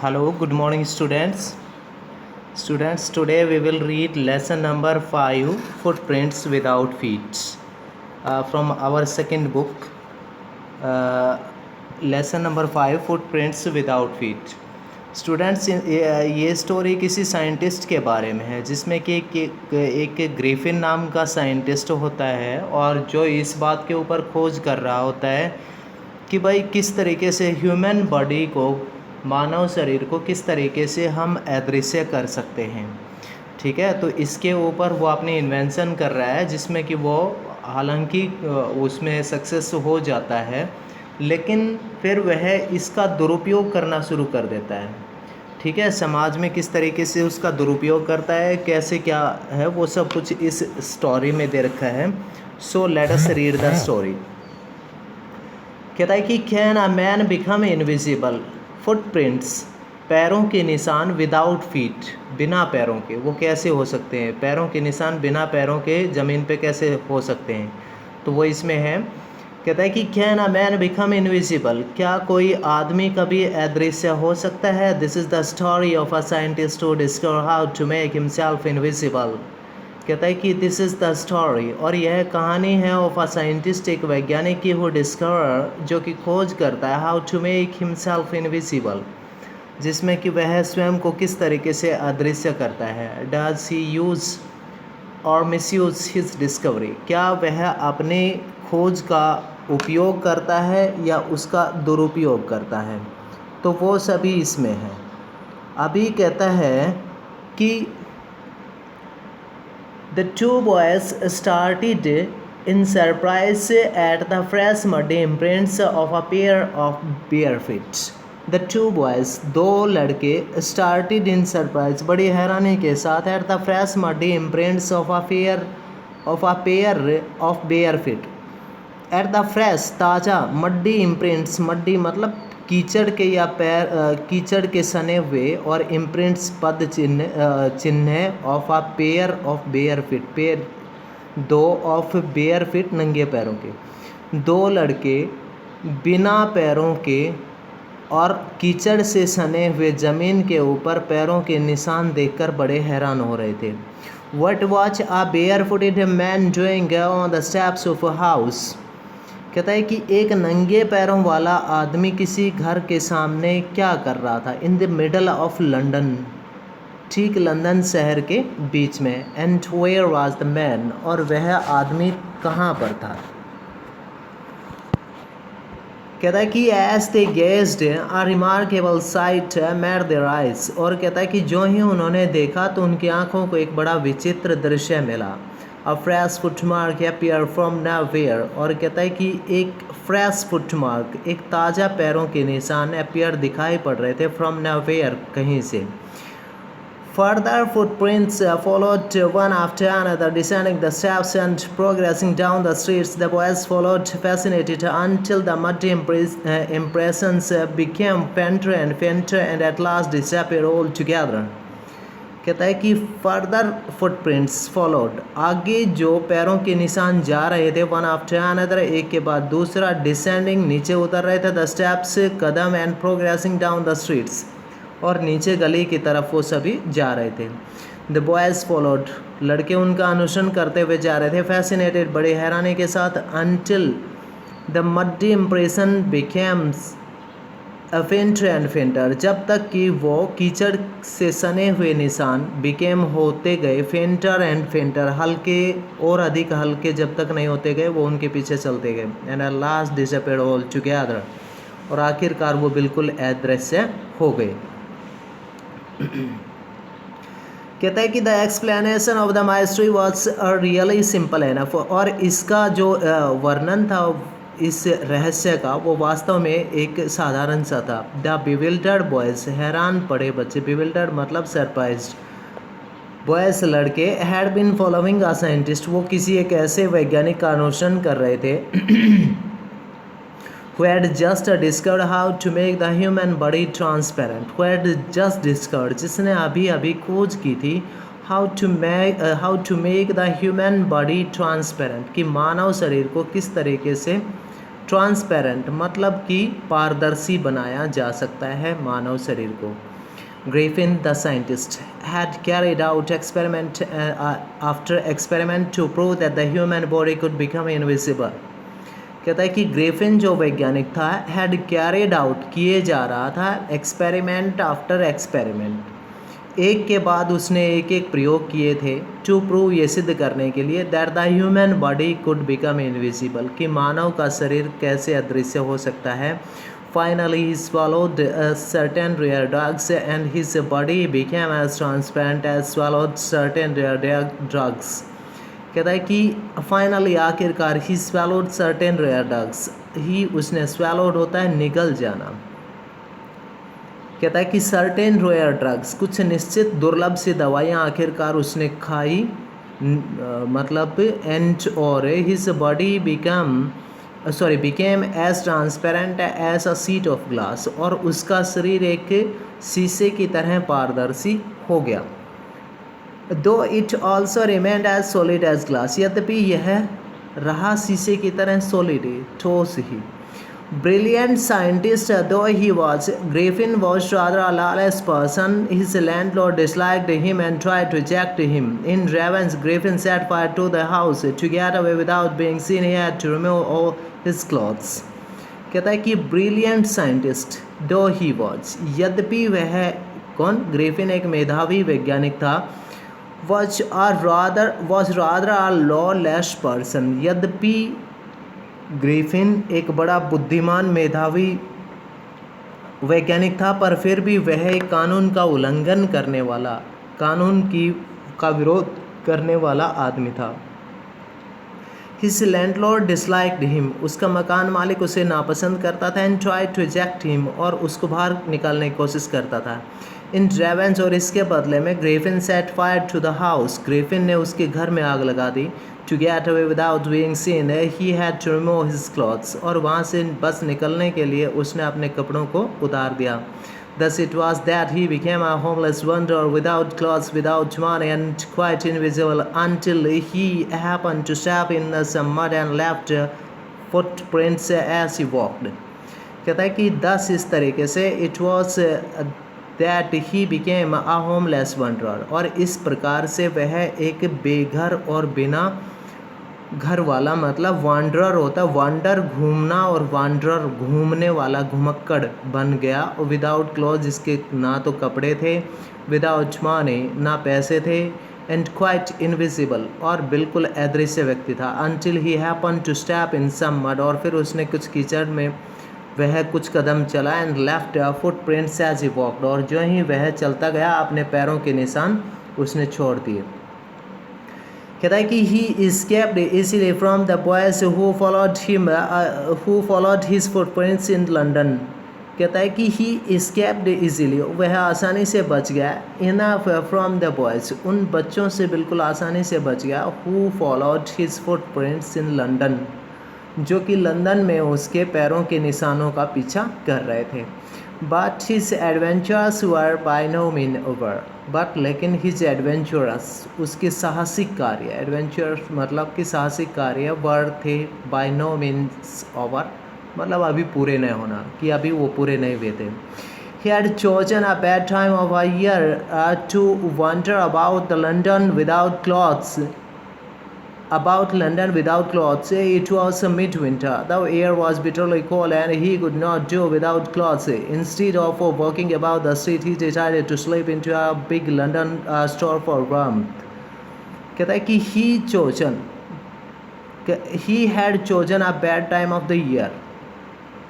Hello, good morning, students. Today we will read lesson number 5, Footprints Without Feet, from our second book. Lesson number 5, Footprints Without Feet. Students, ये story किसी scientist के बारे में है जिसमें कि एक ग्रिफिन नाम का साइंटिस्ट होता है और जो इस बात के ऊपर खोज कर रहा होता है कि भाई किस तरीके से ह्यूमन बॉडी को, मानव शरीर को किस तरीके से हम अदृश्य कर सकते हैं। ठीक है, तो इसके ऊपर वो अपनी इन्वेंशन कर रहा है जिसमें कि वो हालांकि उसमें सक्सेस हो जाता है, लेकिन फिर वह इसका दुरुपयोग करना शुरू कर देता है। ठीक है, समाज में किस तरीके से उसका दुरुपयोग करता है, कैसे क्या है, वो सब कुछ इस स्टोरी में दे रखा है। So let us read the story. कहता है कि can a man become invisible, footprints, पैरों के निशान, विदाउट फीट, बिना पैरों के, वो कैसे हो सकते हैं, पैरों के निशान बिना पैरों के ज़मीन पे कैसे हो सकते हैं। तो वो इसमें है। कहता है कि can a man become invisible, क्या कोई आदमी कभी अदृश्य हो सकता है। This is the story of a scientist who discover how to make himself invisible. कहता है कि दिस इज़ द स्टोरी, और यह कहानी है ऑफ अ साइंटिस्ट, एक वैज्ञानिक की, हु डिस्कवर, जो कि खोज करता है, how to make himself invisible, जिसमें कि वह स्वयं को किस तरीके से अदृश्य करता है। डज ही यूज़ और मिसयूज़ हिज डिस्कवरी, क्या वह अपने खोज का उपयोग करता है या उसका दुरुपयोग करता है, तो वो सभी इसमें है। अभी कहता है कि the two boys started in surprise at the fresh muddy imprints of a pair of bare feet. The two boys, दो लड़के, started in surprise, बड़ी हैरानी के साथ, at the fresh muddy imprints of a pair of bare feet. At the fresh, ताज़ा, muddy imprints, muddy मतलब कीचड़ के या पैर, कीचड़ के सने हुए, और इम्प्रिंट्स पद चिन्ह of a pair of bare feet, pair दो, ऑफ बेयर फिट, नंगे पैरों के। दो लड़के बिना पैरों के और कीचड़ से सने हुए ज़मीन के ऊपर पैरों के निशान देखकर बड़े हैरान हो रहे थे। What watch a bare footed man doing on the steps of a house. कहता है कि एक नंगे पैरों वाला आदमी किसी घर के सामने क्या कर रहा था। In the middle of London, ठीक लंदन शहर के बीच में। And where was the man, और वह आदमी कहाँ पर था। कहता है कि as they gazed a remarkable sight met their eyes, और कहता है कि जो ही उन्होंने देखा तो उनकी आंखों को एक बड़ा विचित्र दृश्य मिला। अ fresh footmark appear from nowhere, और कहता है कि एक फ्रेश फुटमार्क, एक ताज़ा पैरों के निशान, अपीयर दिखाई पड़ रहे थे, फ्रॉम नोवेयर, कहीं से। Further footprints followed one after another, descending the steps and progressing down the streets. The boys followed, fascinated, until the muddy impressions became fainter and fainter and at last disappeared altogether. कहता है कि further footprints followed, आगे जो पैरों के निशान जा रहे थे, वन आफ्टर अनदर, एक के बाद दूसरा, डिसेंडिंग, नीचे उतर रहे थे, the steps, Kadam, and progressing down the streets, और नीचे गली की तरफ वो सभी जा रहे थे। द बॉयज़ फॉलोड, लड़के उनका अनुसरण करते हुए जा रहे थे, फैसिनेटेड, बड़ी हैरानी के साथ, until the muddy impression becomes फेंटर and फेंटर, जब तक कि वो कीचड़ से सने हुए निशान, बिकेम, होते गए, फेंटर एंड फेंटर, हल्के और अधिक हल्के, जब तक नहीं होते गए, वो उनके पीछे चलते गए। And at last disappeared all together, और आखिरकार वो बिल्कुल अदृश्य हो गए। कहता है कि the explanation of the mystery was really simple enough, और इसका जो वर्णन था इस रहस्य का, वो वास्तव में एक साधारण सा था। द बिविल्डर्ड बॉयज़, हैरान पड़े बच्चे, बिविल्डर्ड मतलब सरप्राइज्ड, बॉयज़ लड़के, had been following a scientist, वो किसी एक ऐसे वैज्ञानिक का अनुसरण कर रहे थे, who had just discovered how to make the human body transparent, who had just discovered, जिसने अभी अभी खोज की थी, how to make the human body transparent, कि मानव शरीर को किस तरीके से ट्रांसपेरेंट मतलब कि पारदर्शी बनाया जा सकता है मानव शरीर को। Griffin, the scientist, had carried out experiment after experiment to prove that the human body could become invisible. कहता है कि ग्रिफिन जो वैज्ञानिक था हैड कैरिड आउट किए जा रहा था एक्सपेरिमेंट आफ्टर एक्सपेरिमेंट, एक के बाद उसने एक एक प्रयोग किए थे टू प्रूव ये सिद्ध करने के लिए that the human body could become invisible कि मानव का शरीर कैसे अदृश्य हो सकता है। Finally, he swallowed certain rare drugs and his body became as transparent as swallowed certain rare drugs. कहता है कि फाइनली आखिरकार ही swallowed certain rare drugs, ही उसने swallowed होता है निगल जाना। कहता है कि certain rare drugs कुछ निश्चित दुर्लभ सी दवाइयाँ आखिरकार उसने खाई, मतलब and और his body became as transparent as a sheet of glass, और उसका शरीर एक शीशे की तरह पारदर्शी हो गया। Though it also remained as solid as glass, यद्यपि यह रहा शीशे की तरह solid, ठोस ही। Brilliant scientist though he was, Griffin was rather a lawless person. His landlord disliked him and tried to eject him. In revenge, Griffin set fire to the house. To get away without being seen, he had to remove all his clothes. कहता है कि brilliant scientist दो he was, यद्यपि वह कौन, Griffin एक मेधावी वैज्ञानिक था, was rather a lawless person, यद्यपि ग्रिफिन एक बड़ा बुद्धिमान मेधावी वैज्ञानिक था, पर फिर भी वह एक कानून का उल्लंघन करने वाला, कानून का विरोध करने वाला आदमी था। His landlord disliked him, उसका मकान मालिक उसे नापसंद करता था, and tried to eject him, और उसको बाहर निकालने की कोशिश करता था। In revenge, और इसके बदले में Griffin set fire to the house, Griffin ने उसके घर में आग लगा दी। To get away without being seen, he had to remove his clothes, और वहाँ से बस निकलने के लिए उसने अपने कपड़ों को उतार दिया। Thus it was that he became a homeless wanderer without clothes, without money, and quite invisible until he happened to step in some mud and left footprints as he walked. कहता है कि thus इस तरीके से it was that he became a homeless wanderer, और इस प्रकार से वह एक बेघर और बिना घर वाला, मतलब वांडरर होता है, वांडर घूमना, और वांडरर घूमने वाला, घुमक्कड़ बन गया। विदाउट क्लॉथ, जिसके ना तो कपड़े थे, विदाउट मनी, ना पैसे थे, एंड क्वाइट इनविजिबल, और बिल्कुल अदृश्य व्यक्ति था। Until he happen to step in some mud, और फिर उसने कुछ कीचड़ में वह कुछ कदम चला, and left footprints as he walked, और जो ही वह चलता गया अपने पैरों के निशान उसने छोड़ दिए। कहता है कि he escaped easily from the boys who followed his footprints in London. कहता है कि he escaped easily, वह आसानी से बच गया, enough from the boys, उन बच्चों से बिल्कुल आसानी से बच गया, who followed his footprints in London, जो कि लंदन में उसके पैरों के निशानों का पीछा कर रहे थे। But his adventures were by no means over. But लेकिन his adventures, उसके साहसिक कार्य, adventures मतलब कि साहसिक कार्य, were थे by no means over, मतलब अभी पूरे नहीं होना, कि अभी वो पूरे नहीं हुए थे। He had chosen a bad time of a year to wander about London without clothes. It was midwinter. The air was bitterly cold and he could not do without clothes. Instead of walking about the street, he decided to slip into a big London store for warmth. कहता है कि he had chosen a bad time of the year,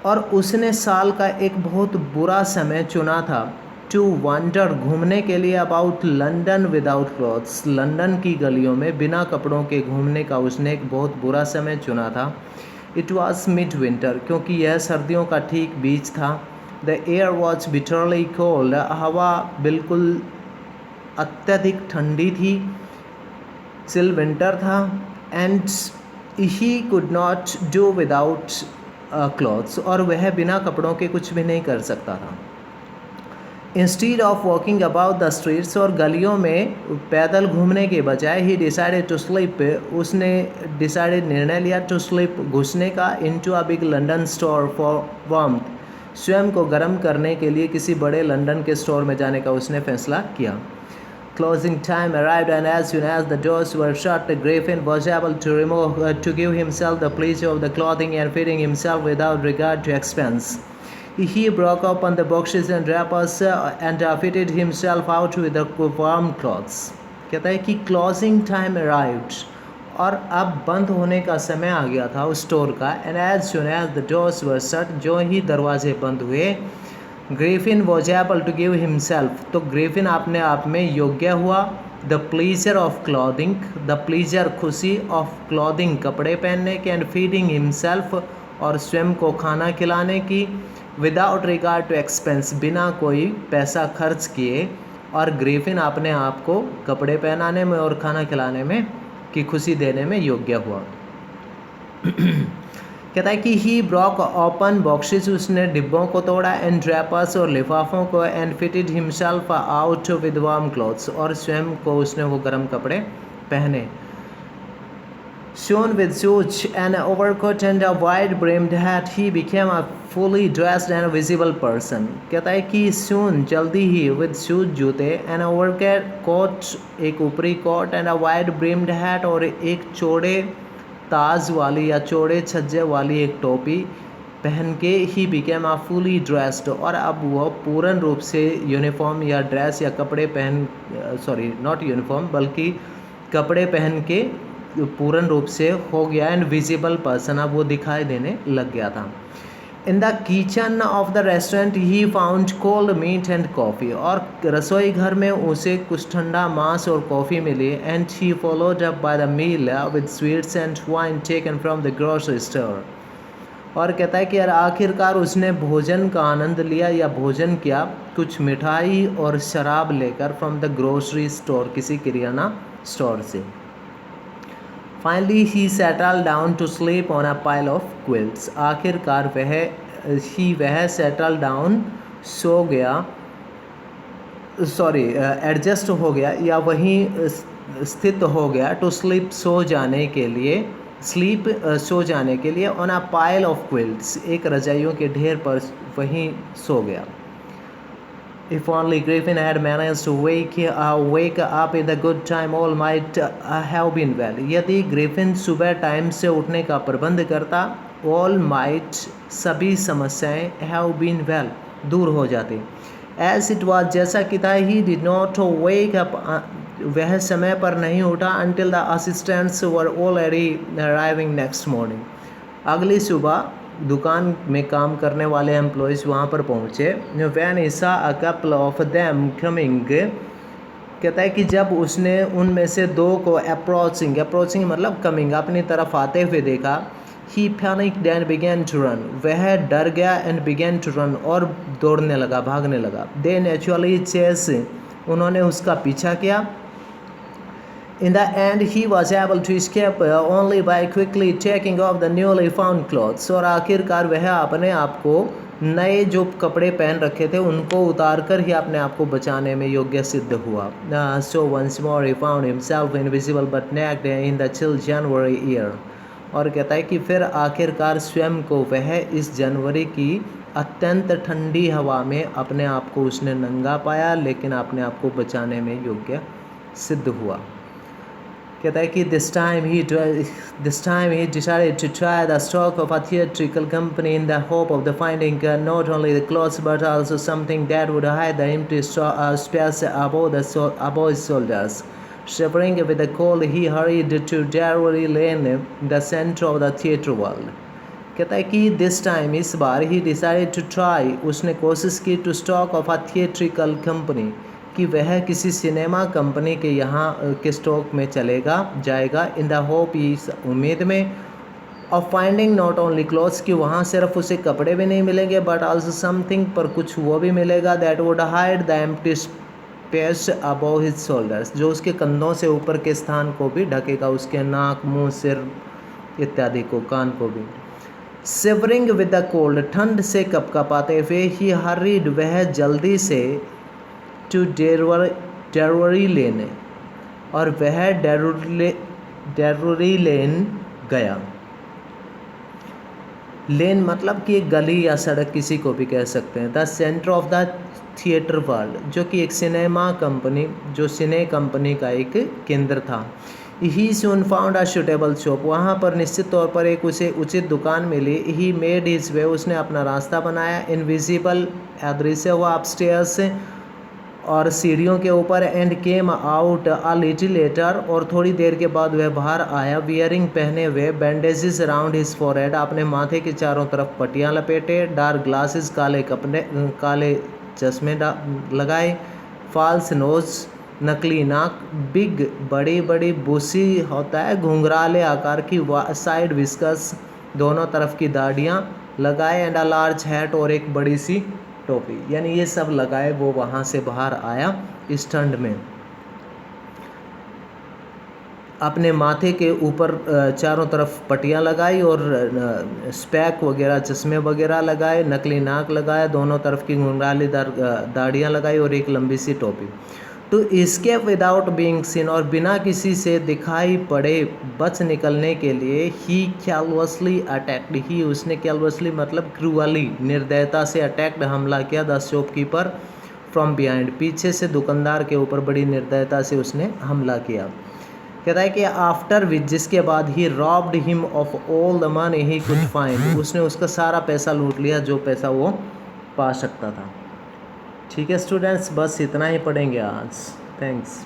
और उसने साल का एक बहुत बुरा समय चुना था, टू वांडर, घूमने के लिए, about London without clothes, London की गलियों में बिना कपड़ों के घूमने का उसने एक बहुत बुरा समय चुना था। इट वॉज मिड विंटर, क्योंकि यह सर्दियों का ठीक बीच था। The air was bitterly cold, हवा बिल्कुल अत्यधिक ठंडी थी, स्टिल विंटर था। And he could not do without clothes, और वह बिना कपड़ों के कुछ भी नहीं कर सकता था। Instead of walking about the streets, और गलियों में पैदल घूमने के बजाय ही डिसाइडेड टू स्लीप, उसने डिसाइडेड निर्णय लिया टू स्लीप घुसने का, into a big London store for warmth, स्वयं को गर्म करने के लिए किसी बड़े लंदन के स्टोर में जाने का उसने फैसला किया. Closing time arrived, and as soon as the doors were shut, Griffin was able to give himself the pleasure of the clothing and feeding himself without regard to expense. He broke open the boxes and wrappers and fitted himself out with the warm clothes. कहता है कि closing time arrived, और अब बंद होने का समय आ गया था उस स्टोर का. And as soon as the doors were shut, जो ही दरवाजे बंद हुए, Griffin was able to give himself, तो ग्रिफिन अपने आप में योग्य हुआ, the pleasure of clothing, the pleasure खुशी, ऑफ क्लॉथिंग कपड़े पहनने के, एंड फीडिंग हिमसेल्फ, और स्वयं को खाना खिलाने की, विदाउट रिगार्ड टू एक्सपेंस, बिना कोई पैसा खर्च किए. और ग्रिफिन अपने आप को कपड़े पहनाने में और खाना खिलाने में की खुशी देने में योग्य हुआ. कहता है कि ही ब्रॉक ओपन बॉक्सेस, उसने डिब्बों को तोड़ा, एंड ड्रैपर्स, और लिफाफों को, and fitted himself out with warm clothes, और स्वयं को उसने वो गर्म कपड़े पहने. Soon with suits and overcoat and a wide brimmed hat, he became a fully dressed and visible person. कहता है कि soon जल्दी ही, with shoes जूते, and overcoat एक ऊपरी coat, and a wide brimmed hat, और एक चौड़े ताज वाली या चौड़े छज्जे वाली एक टोपी पहन के, he became a fully dressed, और अब वो पूर्ण रूप से यूनिफॉर्म या ड्रेस या कपड़े पहन, सॉरी नॉट यूनिफॉर्म बल्कि कपड़े पहन के पूर्ण रूप से हो गया, एंड विजिबल पर्सन, अब वो दिखाई देने लग गया था. In the kitchen of the restaurant he found cold meat and coffee, और रसोई घर में उसे कुछ ठंडा मांस और कॉफ़ी मिली. And he followed up by the meal with sweets and wine taken from the grocery store, और कहता है कि यार आखिरकार उसने भोजन का आनंद लिया या भोजन किया कुछ मिठाई और शराब लेकर फ्रॉम द ग्रोसरी स्टोर, किसी किराना स्टोर से. Finally he settle down to sleep on a pile of quilts, आखिरकार वह सेटल डाउन सो गया, सॉरी एडजस्ट हो गया या वहीं स्थित हो गया, टू स्लीप सो जाने के लिए, स्लीप सो जाने के लिए, on a pile of quilts एक रजाइयों के ढेर पर वहीं सो गया. If only Griffin had managed to wake up in the good time, all might have been well. यदि ग्रिफिन सुबह टाइम से उठने का प्रबंध करता, all might सभी समस्याएं have been well दूर हो जाती. As it was, जैसा कि था, he did not wake up, वह समय पर नहीं उठा, until the assistants were already arriving next morning. अगली सुबह दुकान में काम करने वाले एम्प्लॉयज़ वहाँ पर पहुँचे. When he saw a couple of them coming, कहता है कि जब उसने उनमें से दो को अप्रोचिंग मतलब कमिंग, अपनी तरफ आते हुए देखा, he panicked and began to run, वह डर गया, एंड बिगेन टू रन, और दौड़ने लगा, भागने लगा. दे नेचुरली चेस, उन्होंने उसका पीछा किया. In the end, he was able to escape only by quickly taking off the newly found clothes. और आखिरकार वह अपने आप को नए जो कपड़े पहन रखे थे उनको उतार कर ही अपने आप को बचाने में योग्य सिद्ध हुआ. So once more he found himself invisible but naked in the chill January year. और कहता है कि फिर आखिरकार स्वयं को वह इस जनवरी की अत्यंत ठंडी हवा में अपने आप को उसने नंगा पाया, लेकिन अपने आप को बचाने में योग्य सिद्ध हुआ. कहता है कि this time he decided to try the stock of a theatrical company in the hope of finding not only the clothes but also something that would hide the empty space above his shoulders. Shivering with the cold, he hurried to Drury Lane, the center of the theatre world. कहता है कि this time, इस बार, he decided to try, उसने कोशिश की, to stock of a theatrical company, कि वह किसी सिनेमा कंपनी के यहाँ के स्टॉक में जाएगा, इन द होप, इस उम्मीद में, of finding not only clothes, कि वहाँ सिर्फ उसे कपड़े भी नहीं मिलेंगे, बट आल्सो समथिंग, पर कुछ वो भी मिलेगा, that would hide the empty space above his shoulders, जो उसके कंधों से ऊपर के स्थान को भी ढकेगा, उसके नाक, मुंह, सिर इत्यादि को, कान को भी. शिवरिंग विद द कोल्ड, ठंड से कपकपाते हुए, ही हरीड, वह जल्दी से, टू डेरोरी लेन, और वह डेरोरी लेन गया। लेन मतलब कि एक गली या सड़क किसी को भी कह सकते हैं। The centre of the theatre world, जो कि एक सिनेमा कंपनी, जो सिने कंपनी का एक केंद्र था। ही सून फाउंड अ सुटेबल शॉप, वहाँ पर निश्चित तौर पर एक उसे उचित दुकान मिली। ही मेड हिज वे, उसने अपना रास्ता बनाया। इनविजिबल, अदृश्य हुआ, अपस्टेयर्स, और सीढ़ियों के ऊपर। And came out a little letter, और थोड़ी देर के बाद वह बाहर आया। वियरिंग, पहने हुए। बैंडेजेस अराउंड हिज फोरहेड, अपने माथे के चारों तरफ पट्टियाँ लपेटे। डार्क ग्लासेस, काले चश्मे लगाए। फॉल्स नोज, नकली नाक। बिग, बड़ी बड़ी। बुशी होता है घुंघराले आकार की। साइड विस्कस, दोनों तरफ की दाढ़ियाँ लगाए। एंड अ लार्ज हैट, और एक बड़ी सी टोपी। यानी ये सब लगाए वो वहाँ से बाहर आया इस ठंड में। अपने माथे के ऊपर चारों तरफ पट्टियाँ लगाई, और स्पैक वगैरह, चश्मे वगैरह लगाए। नकली नाक लगाया, दोनों तरफ की घुंघरालीदार दाढ़ियाँ लगाई, और एक लंबी सी टोपी। To escape without being seen, और बिना किसी से दिखाई पड़े बच निकलने के लिए। ही कैलवसली अटैक्ड, ही उसने कैलवसली मतलब क्रूअली, निर्दयता से। अटैक्ड, हमला किया। द शॉपकीपर फ्रॉम बिहाइंड, पीछे से दुकानदार के ऊपर बड़ी निर्दयता से उसने हमला किया। कहता है कि आफ्टर विच, जिसके बाद, he robbed him of all the money he could find, उसने उसका सारा पैसा लूट लिया जो पैसा वो पा सकता था। ठीक है स्टूडेंट्स, बस इतना ही पढ़ेंगे आज। थैंक्स।